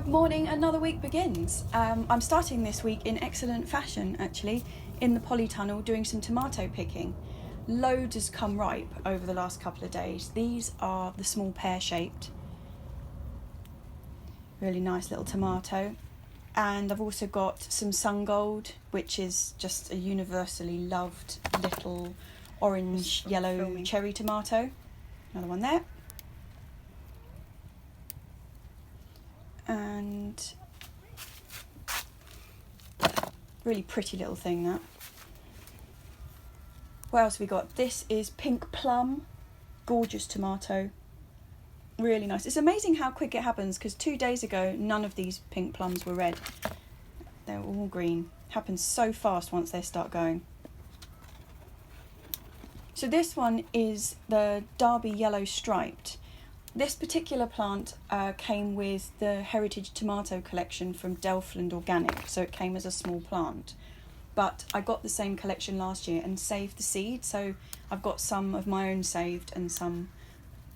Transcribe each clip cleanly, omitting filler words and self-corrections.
Morning, another week begins. I'm starting this week in excellent fashion, actually, in the polytunnel doing some tomato picking. Loads has come ripe over the last couple of days. These are the small pear-shaped. Really nice little tomato. And I've also got some Sun Gold, which is just a universally loved little orange, yellow cherry tomato. Another one there. And really pretty little thing, that. What else have we got? This is pink plum, gorgeous tomato, really nice. It's amazing how quick it happens, because 2 days ago none of these pink plums were red. They're all green. Happens so fast once they start going. So this one is the Derby yellow striped. This particular plant came with the Heritage Tomato collection from Delftland Organic, so it came as a small plant. But I got the same collection last year and saved the seed, so I've got some of my own saved and some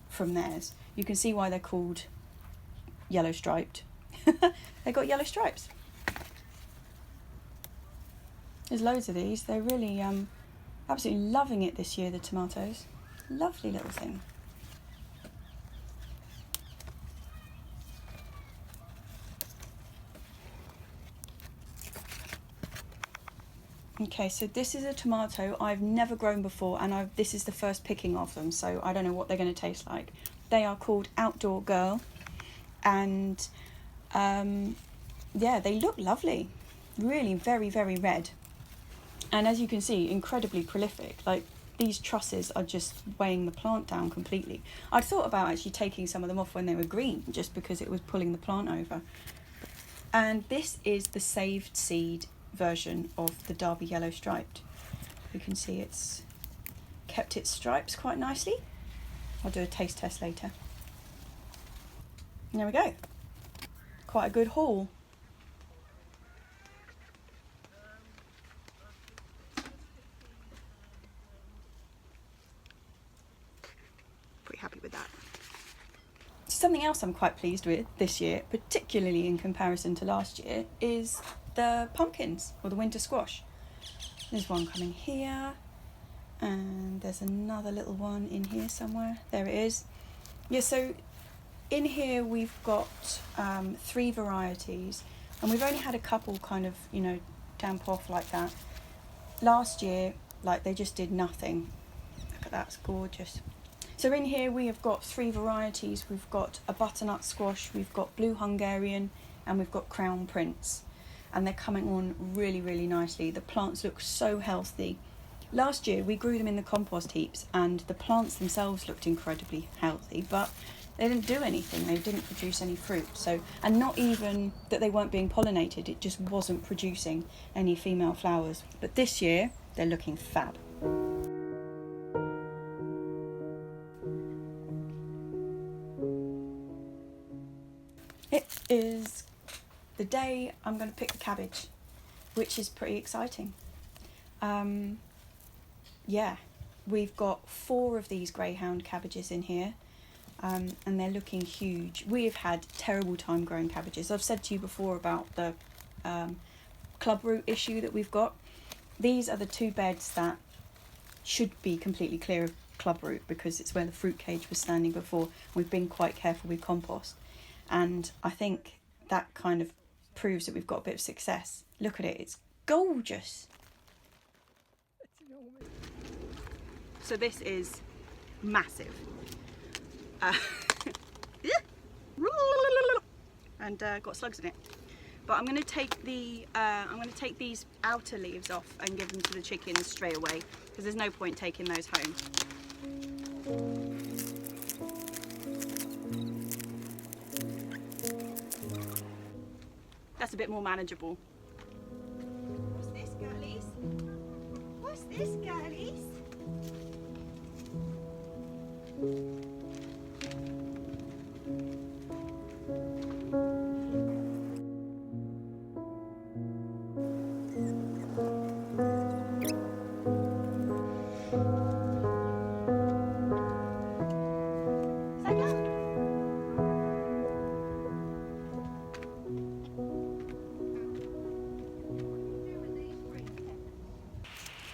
from theirs. You can see why they're called yellow striped. They've got yellow stripes. There's loads of these. They're really absolutely loving it this year, the tomatoes. Lovely little thing. Okay, so this is a tomato I've never grown before, and this is the first picking of them, so I don't know what they're going to taste like. They are called Outdoor Girl, and yeah, they look lovely. Really very, very red. And as you can see, incredibly prolific. Like, these trusses are just weighing the plant down completely. I'd thought about actually taking some of them off when they were green, just because it was pulling the plant over. And this is the saved seed version of the Derby yellow striped. You can see it's kept its stripes quite nicely. I'll do a taste test later. And there we go. Quite a good haul. Pretty happy with that. Something else I'm quite pleased with this year, particularly in comparison to last year, is the pumpkins, or the winter squash. There's one coming here, and there's another little one in here somewhere. There it is. Yeah, so in here we've got 3 varieties, and we've only had a couple kind of, damp off like that. Last year, they just did nothing. Look at that, it's gorgeous. So in here we have got 3 varieties. We've got a butternut squash, we've got blue Hungarian, and we've got crown prince. And they're coming on really, really nicely. The plants look so healthy. Last year we grew them in the compost heaps, and the plants themselves looked incredibly healthy, but they didn't do anything. They didn't produce any fruit. And not even that they weren't being pollinated, it just wasn't producing any female flowers. But this year they're looking fab. It is the day I'm going to pick the cabbage, which is pretty exciting. Yeah, we've got 4 of these greyhound cabbages in here, and they're looking huge. We've had terrible time growing cabbages. I've said to you before about the clubroot issue that we've got. These are the 2 beds that should be completely clear of clubroot, because it's where the fruit cage was standing before. We've been quite careful with compost, and I think that kind of proves that we've got a bit of success. Look at it, it's gorgeous. So this is massive. And got slugs in it. But I'm going to take these outer leaves off and give them to the chickens straight away, because there's no point taking those home. That's a bit more manageable. What's this, girlies? What's this, girlies?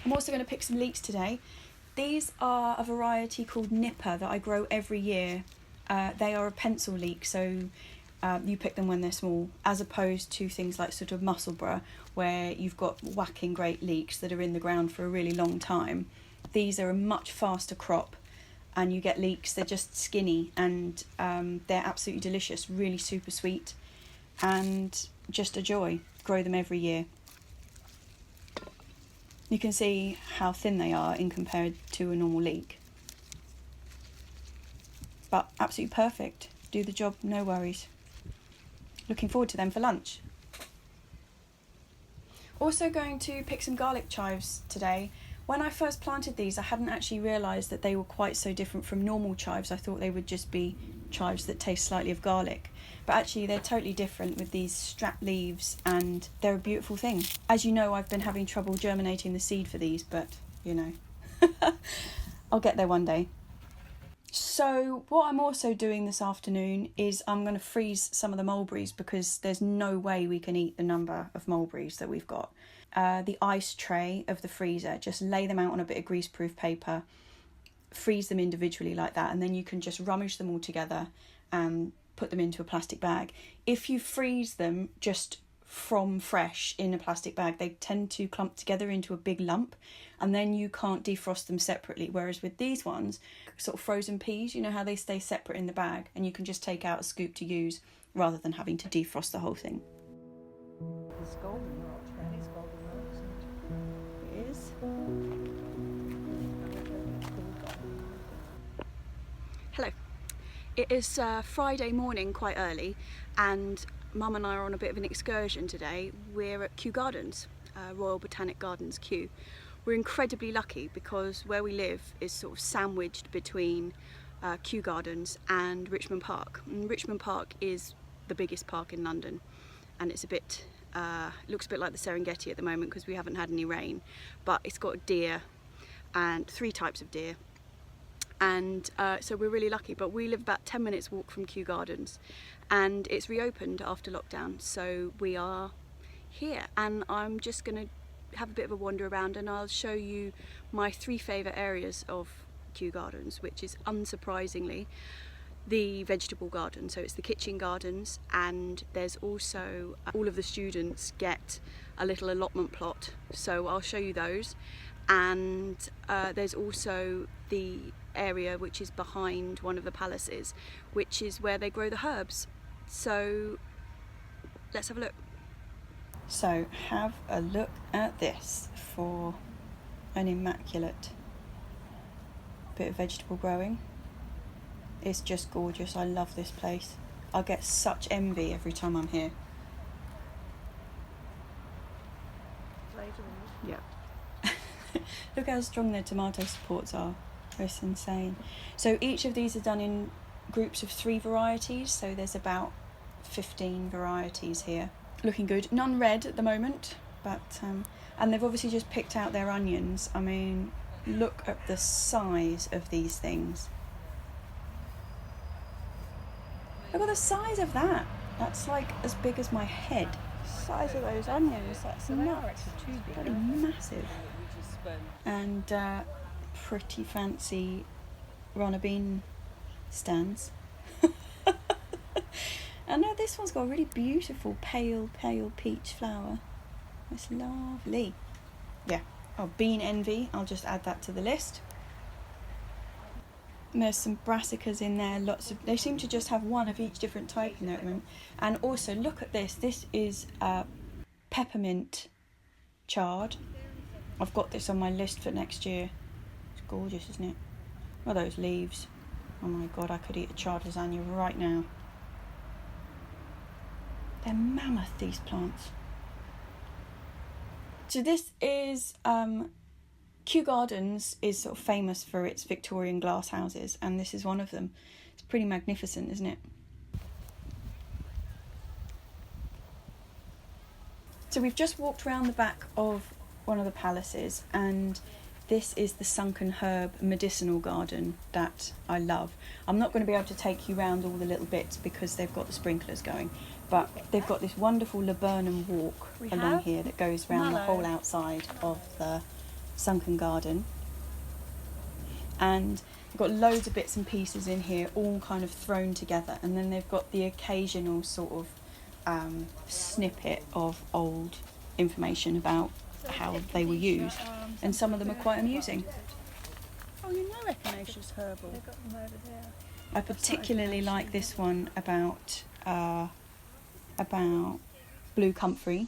I'm also going to pick some leeks today. These are a variety called Nipper that I grow every year. They are a pencil leek, so you pick them when they're small, as opposed to things like sort of Musselburgh, where you've got whacking great leeks that are in the ground for a really long time. These are a much faster crop, and you get leeks, they're just skinny, and they're absolutely delicious, really super sweet, and just a joy. Grow them every year. You can see how thin they are in compared to a normal leek. But absolutely perfect. Do the job, no worries. Looking forward to them for lunch. Also going to pick some garlic chives today. When I first planted these, I hadn't actually realised that they were quite so different from normal chives. I thought they would just be chives that taste slightly of garlic. But actually they're totally different with these strap leaves, and they're a beautiful thing. As you know, I've been having trouble germinating the seed for these, but you know, I'll get there one day. So what I'm also doing this afternoon is I'm going to freeze some of the mulberries, because there's no way we can eat the number of mulberries that we've got. The ice tray of the freezer, just lay them out on a bit of greaseproof paper, freeze them individually like that, and then you can just rummage them all together and put them into a plastic bag. If you freeze them just from fresh in a plastic bag, they tend to clump together into a big lump, and then you can't defrost them separately. Whereas with these ones, sort of frozen peas, you know how they stay separate in the bag, and you can just take out a scoop to use rather than having to defrost the whole thing. It's golden rot, and it's golden rot, isn't it? It is. Hello. It is Friday morning, quite early, and Mum and I are on a bit of an excursion today. We're at Kew Gardens, Royal Botanic Gardens, Kew. We're incredibly lucky because where we live is sort of sandwiched between Kew Gardens and Richmond Park. And Richmond Park is the biggest park in London, and it's a bit, looks a bit like the Serengeti at the moment because we haven't had any rain, but it's got deer and 3 types of deer. And so we're really lucky, but we live about 10 minutes walk from Kew Gardens, and it's reopened after lockdown, so we are here, and I'm just going to have a bit of a wander around, and I'll show you my 3 favourite areas of Kew Gardens, which is unsurprisingly the vegetable garden. So it's the kitchen gardens, and there's also all of the students get a little allotment plot, so I'll show you those. And there's also the area which is behind one of the palaces, which is where they grow the herbs. So let's have a look. So have a look at this for an immaculate bit of vegetable growing. It's just gorgeous. I love this place. I get such envy every time I'm here. Yeah. Look how strong their tomato supports are. It's insane. So each of these are done in groups of 3 varieties, so there's about 15 varieties here. Looking good. None red at the moment, but and they've obviously just picked out their onions. I mean, look at the size of these things. Look at the size of that. That's like as big as my head. The size of those onions, that's nuts. Bloody massive. And pretty fancy runner bean stands. And now this one's got a really beautiful pale peach flower. It's lovely. Yeah. Oh, bean envy. I'll just add that to the list. And there's some brassicas in there. Lots of. They seem to just have one of each different type in there at the moment. And also look at this. This is Peppermint Chard. I've got this on my list for next year. It's gorgeous, isn't it? What are those leaves? Oh my god, I could eat a chard lasagna right now. They're mammoth, these plants. So this is Kew Gardens is sort of famous for its Victorian glass houses, and this is one of them. It's pretty magnificent, isn't it? So we've just walked around the back of one of the palaces, and this is the Sunken herb medicinal garden that I love. I'm not going to be able to take you around all the little bits because they've got the sprinklers going, but they've got this wonderful laburnum walk along here that goes around the whole outside of the Sunken garden, and they've got loads of bits and pieces in here, all kind of thrown together, and then they've got the occasional sort of snippet of old information about how they were used, and some of them are quite amusing. Oh, you know Echinacea's herbal. They've got them over there. I particularly like this one about blue comfrey.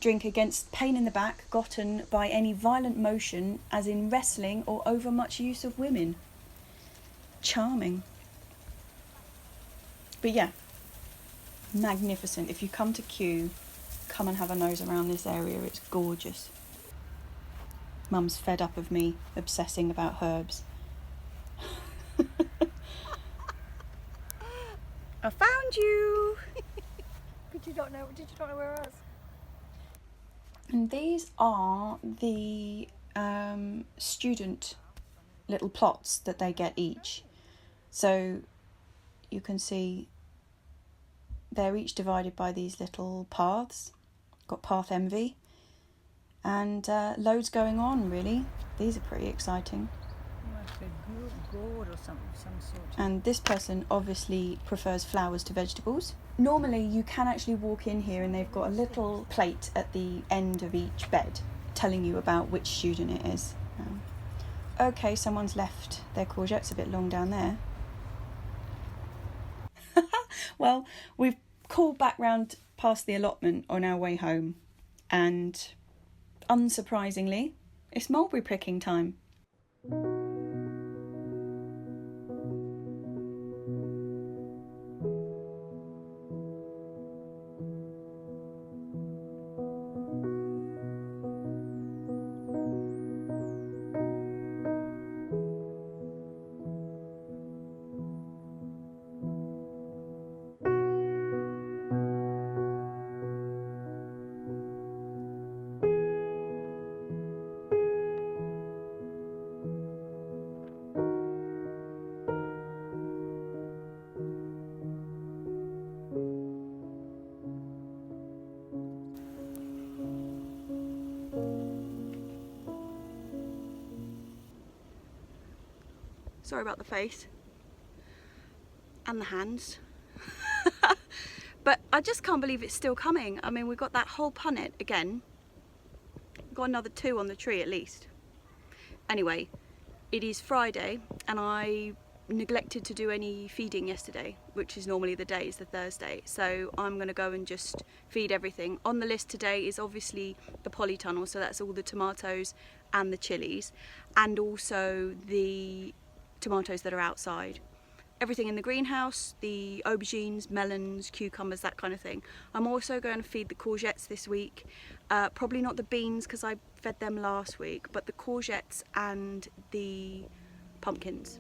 Drink against pain in the back gotten by any violent motion, as in wrestling or overmuch use of women. Charming. But yeah, magnificent. If you come to Kew, come and have a nose around this area. It's gorgeous. Mum's fed up of me obsessing about herbs. I found you! Did you not know where I was? And these are the student little plots that they get each. So you can see they're each divided by these little paths. Got path envy. And loads going on, really. These are pretty exciting. Must be gourd or some sort. And this person obviously prefers flowers to vegetables. Normally you can actually walk in here and they've got a little plate at the end of each bed telling you about which student it is. Okay, someone's left their courgettes a bit long down there. Well, we've called back round past the allotment on our way home, and unsurprisingly, it's mulberry pricking time. Sorry about the face and the hands. But I just can't believe it's still coming. I mean, we've got that whole punnet again. We've got another 2 on the tree at least. Anyway, it is Friday and I neglected to do any feeding yesterday, which is normally the day, it's the Thursday. So I'm going to go and just feed everything. On the list today is obviously the polytunnel, so that's all the tomatoes and the chilies, and also the tomatoes that are outside. Everything in the greenhouse, the aubergines, melons, cucumbers, that kind of thing. I'm also going to feed the courgettes this week. Probably not the beans because I fed them last week, but the courgettes and the pumpkins.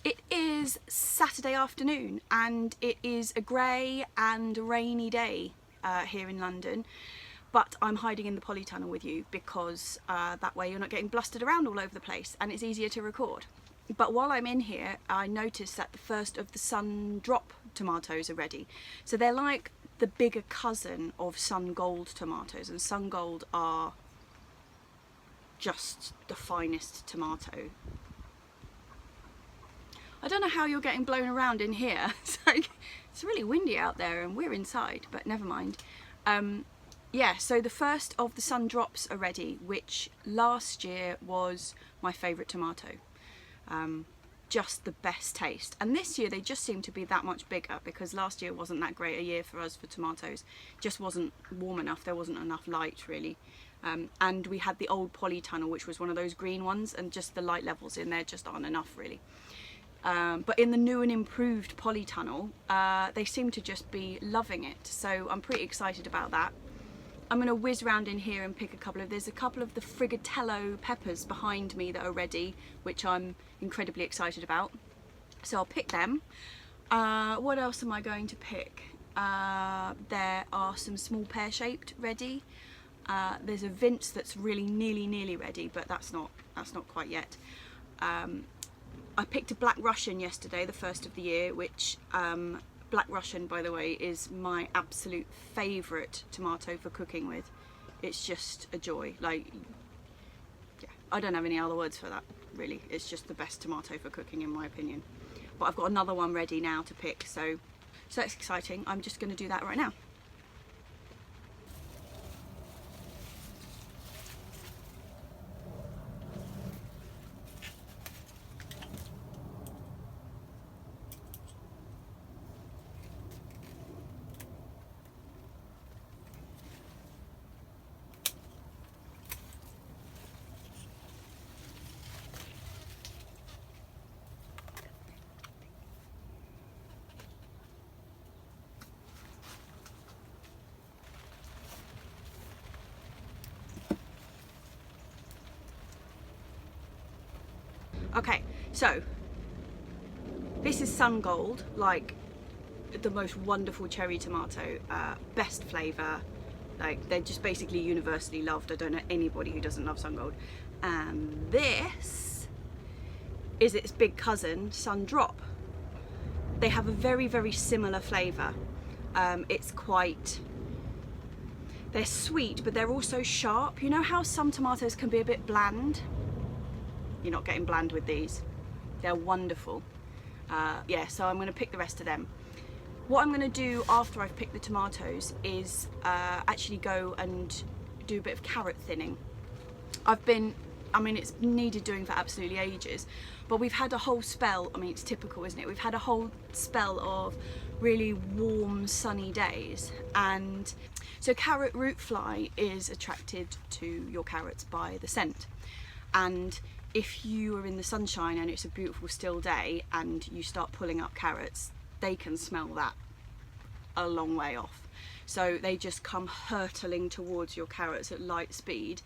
It is Saturday afternoon and it is a grey and rainy day here in London, but I'm hiding in the polytunnel with you because that way you're not getting blustered around all over the place and it's easier to record. But while I'm in here, I noticed that the first of the sun drop tomatoes are ready. So they're like the bigger cousin of sun gold tomatoes, and sun gold are just the finest tomato. I don't know how you're getting blown around in here. It's really windy out there and we're inside, but never mind. Yeah, so the first of the sun drops are ready, which last year was my favourite tomato. Just the best taste. And this year they just seem to be that much bigger because last year wasn't that great a year for us for tomatoes. Just wasn't warm enough, there wasn't enough light really. And we had the old polytunnel, which was one of those green ones, and just the light levels in there just aren't enough really. But in the new and improved polytunnel, they seem to just be loving it. So I'm pretty excited about that. I'm going to whiz round in here and pick a couple of, there's a couple of the Frigatello peppers behind me that are ready, which I'm incredibly excited about. So I'll pick them. What else am I going to pick? There are some small pear-shaped ready. There's a Vince that's really nearly ready, but that's not quite yet. I picked a Black Russian yesterday, the first of the year, which Black Russian, by the way, is my absolute favourite tomato for cooking with. It's just a joy. Like, yeah, I don't have any other words for that, really. It's just the best tomato for cooking, in my opinion. But I've got another one ready now to pick, so that's exciting. I'm just going to do that right now. Okay, so this is Sun Gold, like the most wonderful cherry tomato, best flavour, like they're just basically universally loved. I don't know anybody who doesn't love Sun Gold. And this is its big cousin, Sun Drop. They have a very similar flavour. They're sweet, but they're also sharp. You know how some tomatoes can be a bit bland? You're not getting bland with these. They're wonderful. Yeah, so I'm going to pick the rest of them. What I'm going to do after I've picked the tomatoes is actually go and do a bit of carrot thinning. I mean, it's needed doing for absolutely ages, but we've had a whole spell, I mean, it's typical, isn't it? We've had a whole spell of really warm, sunny days, and so carrot root fly is attracted to your carrots by the scent. And if you are in the sunshine and it's a beautiful still day and you start pulling up carrots, they can smell that a long way off. So they just come hurtling towards your carrots at light speed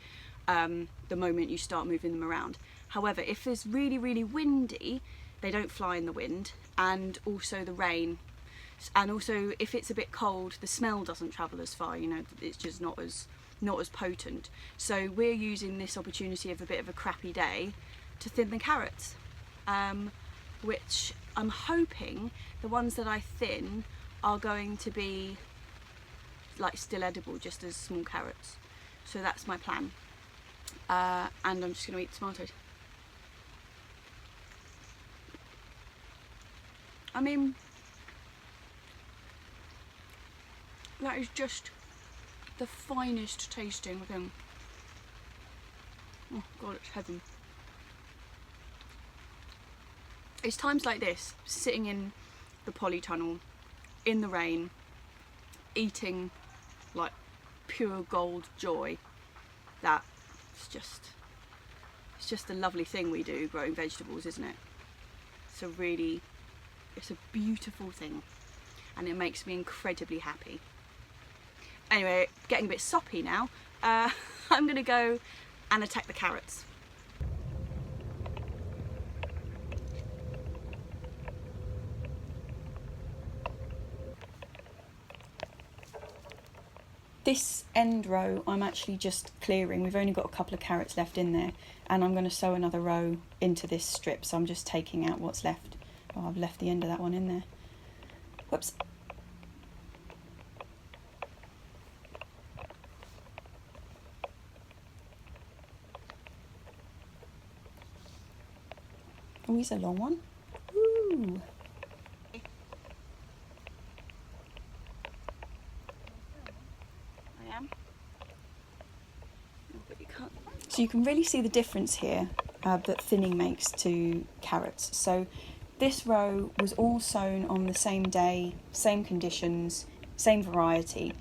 the moment you start moving them around. However, if it's really windy, they don't fly in the wind, and also the rain. And also if it's a bit cold, the smell doesn't travel as far, you know, it's just not as potent. So we're using this opportunity of a bit of a crappy day to thin the carrots, which I'm hoping the ones that I thin are going to be like still edible, just as small carrots. So that's my plan, and I'm just going to eat the tomatoes. I mean, that is just the finest tasting thing. Oh god, it's heaven. It's times like this, sitting in the polytunnel in the rain, eating like pure gold joy, that it's just a lovely thing we do, growing vegetables, isn't it? It's a beautiful thing, and it makes me incredibly happy. Anyway, getting a bit soppy now. I'm gonna go and attack the carrots. This end row I'm actually just clearing. We've only got a couple of carrots left in there, and I'm going to sew another row into this strip, so I'm just taking out what's left. Oh, I've left the end of that one in there. Whoops. Oh, he's a long one. Ooh. I am. Oh, but you can't. So you can really see the difference here that thinning makes to carrots. So this row was all sown on the same day, same conditions, same variety,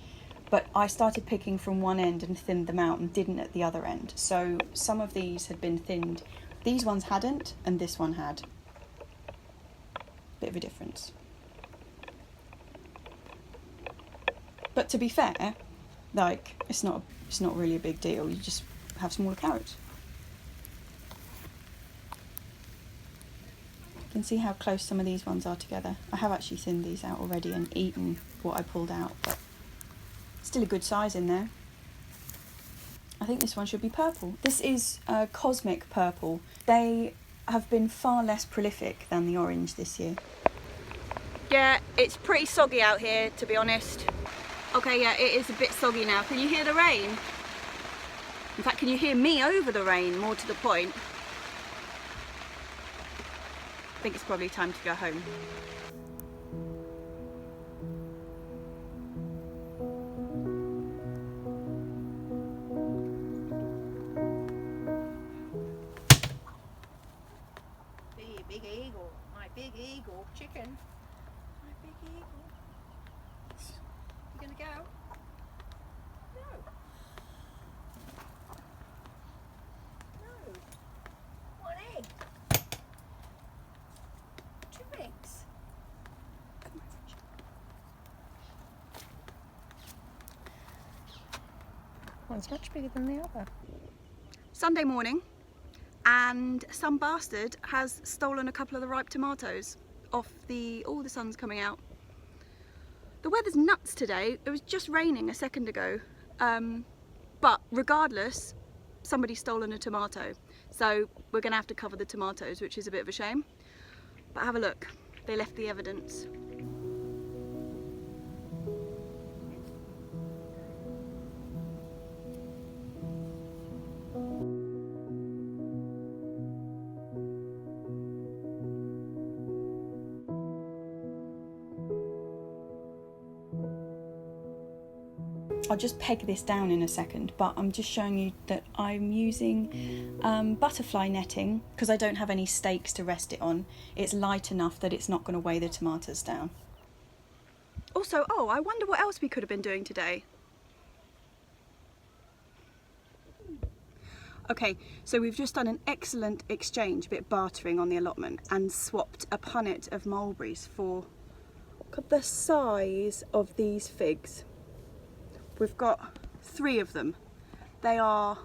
but I started picking from one end and thinned them out and didn't at the other end. So some of these had been thinned. These ones hadn't, and this one had. Bit of a difference. But to be fair, like, it's not really a big deal. You just have smaller carrots. You can see how close some of these ones are together. I have actually thinned these out already and eaten what I pulled out, but still a good size in there. I think this one should be purple. This is cosmic purple. They have been far less prolific than the orange this year. Yeah, it's pretty soggy out here, to be honest. Okay, yeah, it is a bit soggy now. Can you hear the rain? In fact, can you hear me over the rain, more to the point? I think it's probably time to go home. Big eagle, my big eagle chicken. My big eagle. You gonna go? No. No. One egg. Two eggs. One's much bigger than the other. Sunday morning, and some bastard has stolen a couple of the ripe tomatoes off all the sun's coming out. The weather's nuts today. It was just raining a second ago, but regardless, somebody's stolen a tomato, so we're gonna have to cover the tomatoes, which is a bit of a shame. But have a look, they left the evidence. I'll just peg this down in a second, but I'm just showing you that I'm using butterfly netting because I don't have any stakes to rest it on. It's light enough that it's not going to weigh the tomatoes down. Also, oh, I wonder what else we could have been doing today. Okay, so we've just done an excellent exchange, a bit bartering on the allotment, and swapped a punnet of mulberries for, look at the size of these figs. We've got 3 of them. They are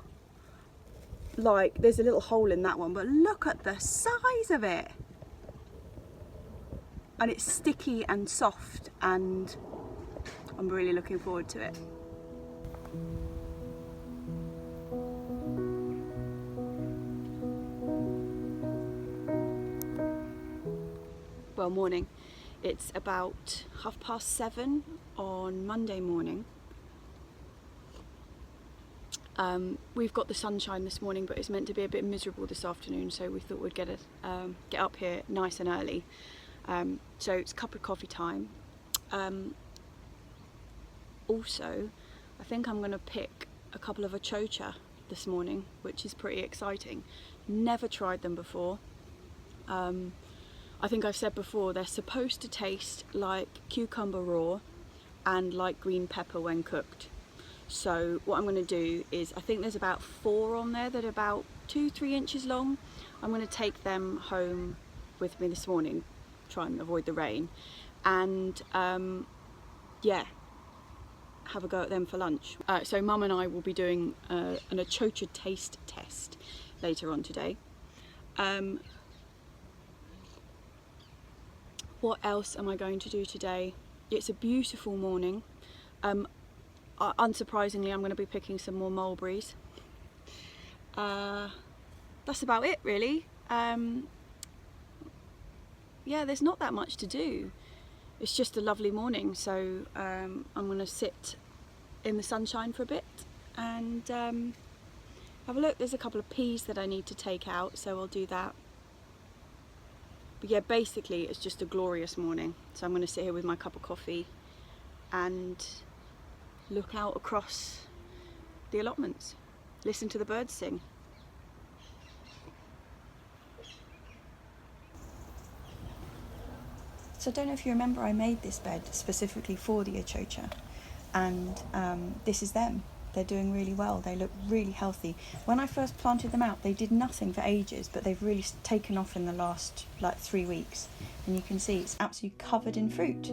like, there's a little hole in that one, but look at the size of it. And it's sticky and soft, and I'm really looking forward to it. Well, morning. It's about 7:30 on Monday morning. We've got the sunshine this morning, but it's meant to be a bit miserable this afternoon, so we thought we'd get up here nice and early. So it's cup of coffee time. Also, I think I'm going to pick a couple of achocha this morning, which is pretty exciting. Never tried them before. I think I've said before, they're supposed to taste like cucumber raw and like green pepper when cooked. So what I'm going to do is, I think there's about 4 on there that are about 2-3 inches long. I'm going to take them home with me this morning, try and avoid the rain, and yeah, have a go at them for lunch. So Mum and I will be doing an achocha taste test later on today. What else am I going to do today? It's a beautiful morning. Unsurprisingly, I'm going to be picking some more mulberries. That's about it, really. Yeah, there's not that much to do. It's just a lovely morning, so I'm going to sit in the sunshine for a bit and have a look. There's a couple of peas that I need to take out, so I'll do that. But yeah, basically it's just a glorious morning. So I'm going to sit here with my cup of coffee and look out across the allotments, listen to the birds sing. So I don't know if you remember, I made this bed specifically for the achocha, and this is them. They're doing really well. They look really healthy. When I first planted them out, they did nothing for ages, but they've really taken off in the last 3 weeks, and you can see it's absolutely covered in fruit.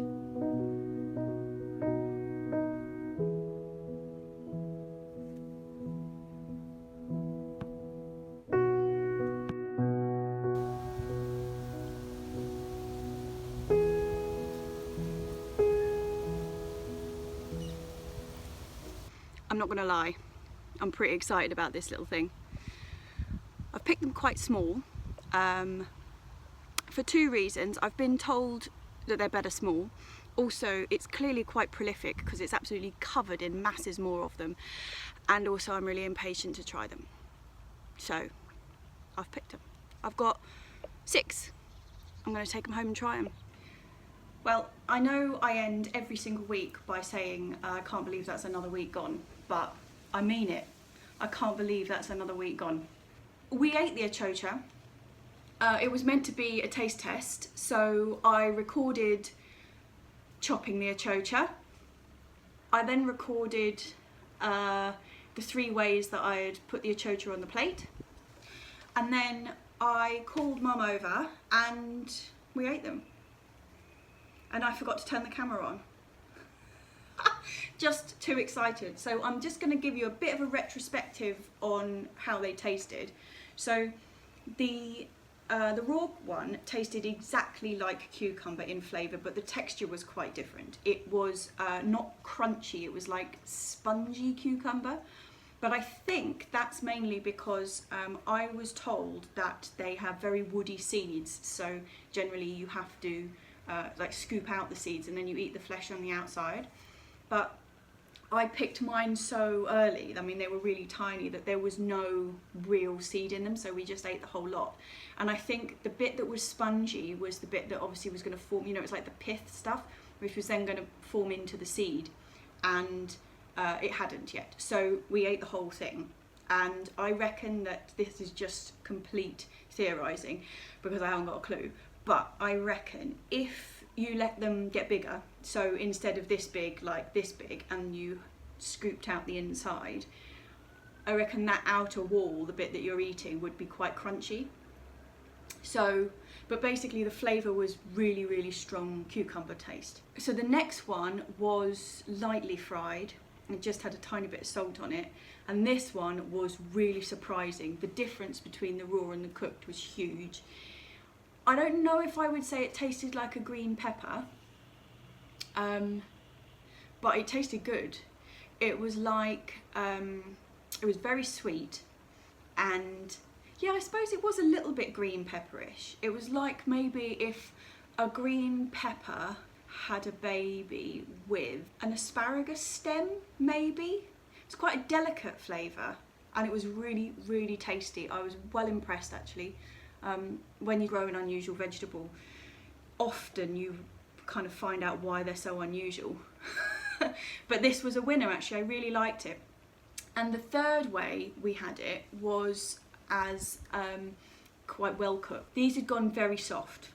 I'm not going to lie, I'm pretty excited about this little thing. I've picked them quite small for two reasons. I've been told that they're better small. Also, it's clearly quite prolific because it's absolutely covered in masses more of them. And also, I'm really impatient to try them. So, I've picked them. I've got 6. I'm going to take them home and try them. Well, I know I end every single week by saying I can't believe that's another week gone, but I mean it. I can't believe that's another week gone. We ate the achocha. It was meant to be a taste test, so I recorded chopping the achocha. I then recorded the 3 ways that I had put the achocha on the plate, and then I called Mum over and we ate them. And I forgot to turn the camera on. Just too excited. So I'm just going to give you a bit of a retrospective on how they tasted. So the raw one tasted exactly like cucumber in flavour, but the texture was quite different. It was not crunchy, it was like spongy cucumber. But I think that's mainly because I was told that they have very woody seeds, so generally you have to like scoop out the seeds and then you eat the flesh on the outside. But I picked mine so early, I mean they were really tiny, that there was no real seed in them, so we just ate the whole lot. And I think the bit that was spongy was the bit that obviously was going to form, you know, it's like the pith stuff, which was then going to form into the seed, and it hadn't yet. So we ate the whole thing, and I reckon that this is just complete theorising because I haven't got a clue. But I reckon if you let them get bigger, so instead of this big, like this big, and you scooped out the inside, I reckon that outer wall, the bit that you're eating, would be quite crunchy. So, but basically the flavour was really, really strong cucumber taste. So the next one was lightly fried. It just had a tiny bit of salt on it. And this one was really surprising. The difference between the raw and the cooked was huge. I don't know if I would say it tasted like a green pepper, but it tasted good. It was like, it was very sweet, and yeah, I suppose it was a little bit green pepperish. It was like maybe if a green pepper had a baby with an asparagus stem, maybe. It's quite a delicate flavour, and it was really, really tasty. I was well impressed actually. When you grow an unusual vegetable, often you kind of find out why they're so unusual. But this was a winner actually, I really liked it. And the third way we had it was as quite well cooked. These had gone very soft.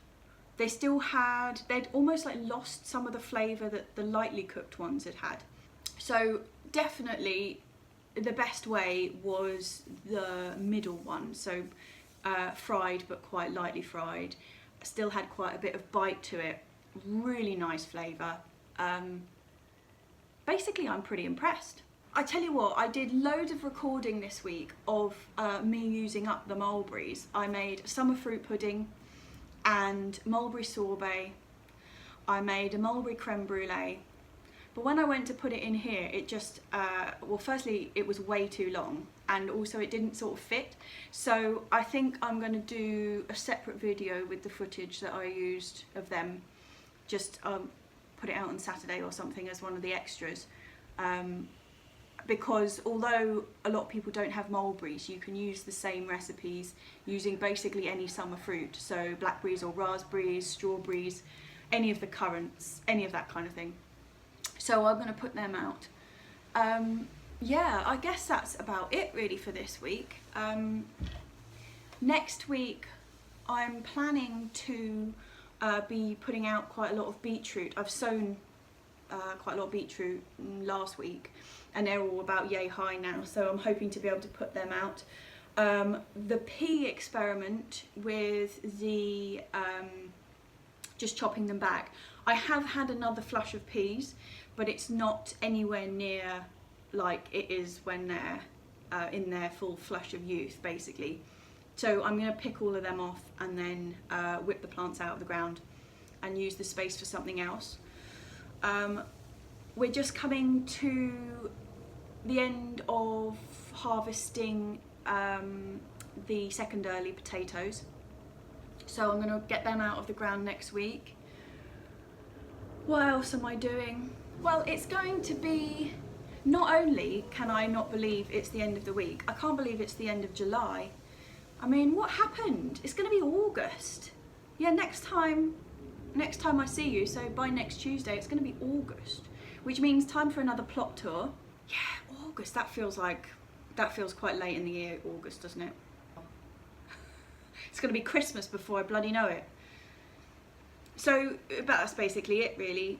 They still had, they'd almost like lost some of the flavour that the lightly cooked ones had had. So definitely the best way was the middle one. So fried but quite lightly fried, still had quite a bit of bite to it, really nice flavour. Basically I'm pretty impressed. I tell you what, I did loads of recording this week of me using up the mulberries. I made summer fruit pudding and mulberry sorbet. I made a mulberry creme brulee, but when I went to put it in here, it just, well firstly it was way too long, and also it didn't sort of fit. So I think I'm going to do a separate video with the footage that I used of them, just put it out on Saturday or something as one of the extras. Because although a lot of people don't have mulberries, you can use the same recipes using basically any summer fruit, so blackberries or raspberries, strawberries, any of the currants, any of that kind of thing. So I'm going to put them out. Yeah, I guess that's about it really for this week. Next week I'm planning to be putting out quite a lot of beetroot. I've sown quite a lot of beetroot last week, and they're all about yay high now, so I'm hoping to be able to put them out. The pea experiment with the just chopping them back, I have had another flush of peas, but it's not anywhere near like it is when they're in their full flush of youth basically. So I'm going to pick all of them off and then whip the plants out of the ground and use the space for something else. We're just coming to the end of harvesting the second early potatoes. So I'm going to get them out of the ground next week. What else am I doing? Well, it's going to be, not only can I not believe it's the end of the week, I can't believe it's the end of July. I mean, what happened? It's going to be August. Yeah, next time I see you, so by next Tuesday, it's going to be August, which means time for another plot tour. Yeah, August, that feels quite late in the year, August, doesn't it? It's going to be Christmas before I bloody know it. So that's basically it, really.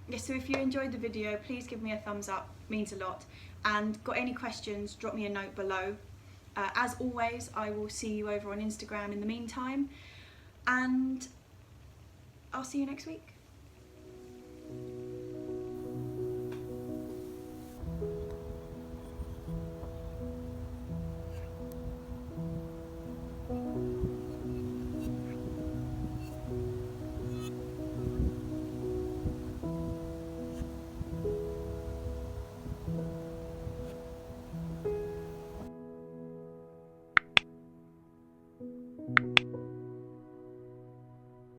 Yeah, so if you enjoyed the video, please give me a thumbs up, means a lot. And got any questions, drop me a note below. As always, I will see you over on Instagram in the meantime. And I'll see you next week.